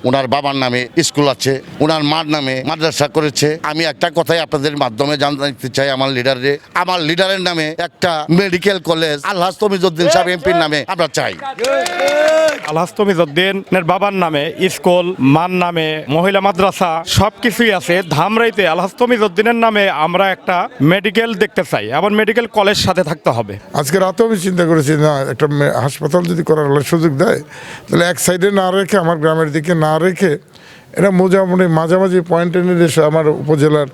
ওনার বাবার নামে স্কুল আছে, ওনার মার নামে মাদ্রাসা করেছে। আমি একটা কথাই আপনাদের মাধ্যমে জানতে চাই, আমার লিডারের নামে একটা মেডিকেল কলেজ আলহাজ তমিজউদ্দিন সাহেব এমপির নামে আমরা চাই। আলহাজ তমিজউদ্দিনের বাবার নামে স্কুল, মার নামে মহিলা মাদ্রাসা সবকিছুই আছে। ধামরাইতে আলহাজ তমিজউদ্দিনের নামে আমরা একটা মেডিকেল দেখতে চাই, আবার মেডিকেল কলেজ সাথে থাকতে হবে। আজকে রাতেও আমি চিন্তা করেছি না, একটা হাসপাতাল যদি করার সুযোগ দেয় তাহলে এক সাইডে না রেখে, আমার গ্রামের দিকে না রেখে, এটা মোটামুটি মাঝামাঝি পয়েন্টে নিলে আমার উপজেলার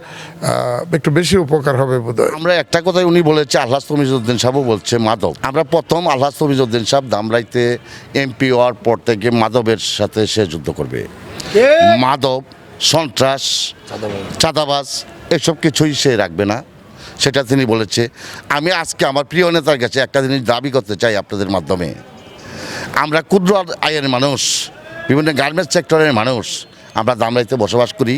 একটু বেশি উপকার হবে বোধহয়। আমরা একটা কথাই উনি বলেছে, আলহাজ তমিজউদ্দিন সাহেবও বলছে মাদক। আমরা প্রথম আলহাজ তমিজউদ্দিন সাহেব ধামরাইতে এমপি হওয়ার পর থেকে মাদকের সাথে সে যুদ্ধ করবে। মাদক, সন্ত্রাস, চাঁদাবাজ এসব কিছুই সে রাখবে না, সেটা তিনি বলেছে। আমি আজকে আমার প্রিয় নেতার কাছে একটা জিনিস দাবি করতে চাই আপনাদের মাধ্যমে। আমরা ক্ষুদ্র আয়ের মানুষ, বিভিন্ন গার্মেন্টস সেক্টরের মানুষ, আমরা ধামরাইতে বসবাস করি।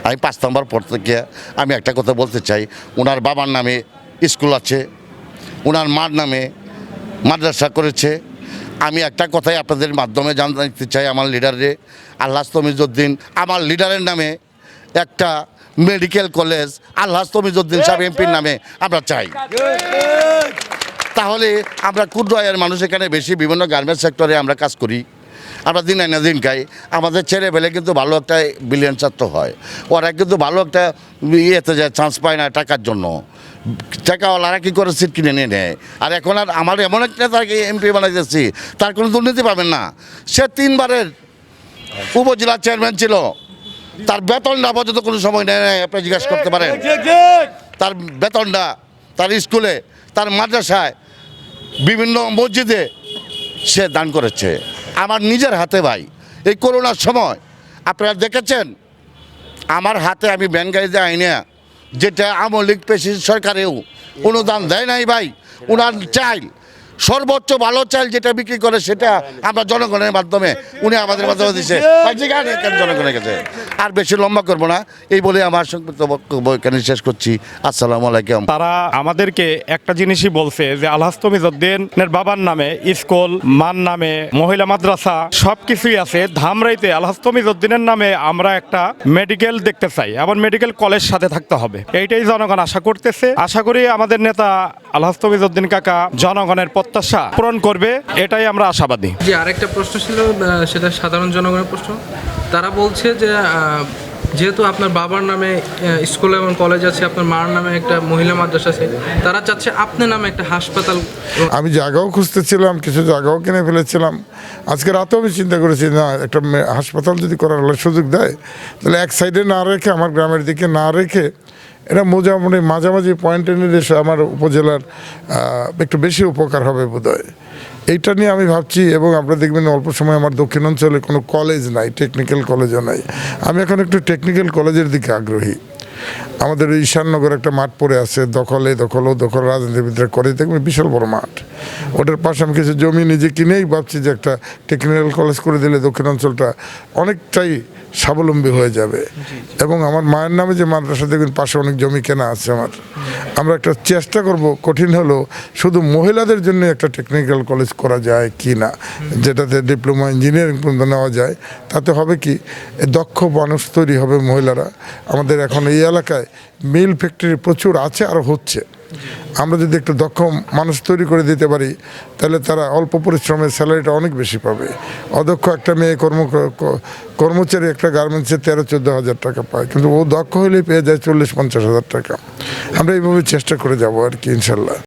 আমি 5 নম্বর পর থেকে আমি একটা কথা বলতে চাই, ওনার বাবার নামে স্কুল আছে, ওনার মার নামে মাদ্রাসা করেছে। আমি একটা কথাই আপনাদের মাধ্যমে জানতে চাই, আমার আলহাজ তমিজউদ্দিন, আমার লিডারের নামে একটা মেডিকেল কলেজ আলহাজ তমিজউদ্দিন সাহেব এমপির নামে আমরা চাই। তাহলে আমরা ক্ষুদ্র আয়ের মানুষ এখানে বেশি, বিভিন্ন গার্মেন্টস সেক্টরে আমরা কাজ করি, আমরা দিন আনা দিন খাই। আমাদের ছেলেবেলে কিন্তু ভালো একটা বিলিয়ন ছাত্র হয়, ওরা কিন্তু ভালো একটা ইয়েতে যায়, চান্স পায় না টাকার জন্য। টাকাওয়ালারা কী করে সিট কিনে নিয়ে নেয়। আর এখন আর আমার এমন একটা তাকে এমপি বানাইতেছি, তার কোনো দুর্নীতি পাবেন না। সে 3 বারের উপজেলা চেয়ারম্যান ছিল, তার বেতনটা পর্যন্ত কোনো সময় নেয়, আপনি জিজ্ঞাসা করতে পারেন। তার বেতনটা তার স্কুলে, তার মাদ্রাসায়, বিভিন্ন মসজিদে সে দান করেছে। আমার নিজের হাতে ভাই, এই করোনার সময় আপনারা দেখেছেন, আমার হাতে আমি ভ্যান গাড়িতে আইনে, যেটা আওয়ামী লীগ পেশি সরকারেও অনুদান দেয় নাই ভাই। ওনার চাইল, সর্বোচ্চ ভালো চাইল যেটা বিক্রি করে, সেটা আমরা জনগণের মাধ্যমে উনি আমাদের মাধ্যমে দিচ্ছে জনগণের কাছে। আর বেশি লম্বা করবো না, এই বলে আমার সংক্ষিপ্ত বক্তব্য এখানে শেষ করছি। আসসালামু আলাইকুম। তারা আমাদেরকে একটা জিনিসই বলছে যে আলহাজ তমিজউদ্দিনের বাবার নামে স্কুল, মার নামে মহিলা মাদ্রাসা সবকিছুই আছে। ধামরাইতে আলহাজ তমিজউদ্দিনের নামে আমরা একটা মেডিকেল দেখতে চাই, আবার মেডিকেল কলেজ সাথে থাকতে হবে। এইটাই জনগণ আশা করতেছে। আশা করি আমাদের নেতা আলহাজ তমিজউদ্দিন কাকা জনগণের প্রত্যাশা পূরণ করবে, এটাই আমরা আশাবাদী। জি, আরেকটা প্রশ্ন ছিল, সেটা সাধারণ জনগণের প্রশ্ন। তারা বলছে যে যেহেতু আপনার বাবার নামে স্কুল এবং কলেজ আছে, আপনার মার নামে একটা মহিলা মাদ্রাসা আছে, তারা চাচ্ছে আপনার নামে একটা হাসপাতাল। আমি জায়গাও খুঁজতেছিলাম, কিছু জায়গাও কিনে ফেলেছিলাম। আজকে রাতেও আমি চিন্তা করেছি না, একটা হাসপাতাল যদি করার সুযোগ দেয় তাহলে এক সাইডে না রেখে, আমার গ্রামের দিকে না রেখে, এটা মোটামুটি মাঝামাঝি পয়েন্টে নিলে আমার উপজেলার একটু বেশি উপকার হবে বোধহয়। এইটা নিয়ে আমি ভাবছি। এবং আপনারা দেখবেন অল্প সময় আমার দক্ষিণাঞ্চলে কোনো কলেজ নাই, টেকনিক্যাল কলেজও নাই। আমি এখন একটু টেকনিক্যাল কলেজের দিকে আগ্রহী। আমাদের ঈশাননগর একটা মাঠ পড়ে আছে, দখল রাজনীতিবিদরা করে, দেখবেন বিশাল বড় মাঠ। ওটার পাশে আমি কিছু জমি নিজে কিনেই ভাবছি যে একটা টেকনিক্যাল কলেজ করে দিলে দক্ষিণাঞ্চলটা অনেকটাই স্বাবলম্বী হয়ে যাবে। এবং আমার মায়ের নামে যে মাদ্রাসা, দেখবেন পাশে অনেক জমি কেনা আছে আমার। আমরা একটা চেষ্টা করব, কঠিন হলো, শুধু মহিলাদের জন্য একটা টেকনিক্যাল কলেজ করা যায় কি না, যেটাতে ডিপ্লোমা ইঞ্জিনিয়ারিং পর্যন্ত নেওয়া যায়। তাতে হবে কি, দক্ষ মানুষ তৈরি হবে মহিলারা। আমাদের এখন এই এলাকায় মিল ফ্যাক্টরি প্রচুর আছে আর হচ্ছে। আমরা যদি একটু দক্ষ মানুষ তৈরি করে দিতে পারি, তাহলে তারা অল্প পরিশ্রমের স্যালারিটা অনেক বেশি পাবে। অদক্ষ একটা মেয়ে কর্মচারী একটা গার্মেন্টসে 13-14 হাজার টাকা পায়, কিন্তু ও দক্ষ হলেই পেয়ে যায় 40-50 হাজার টাকা। আমরা এইভাবে চেষ্টা করে যাবো আর কি, ইনশাল্লাহ।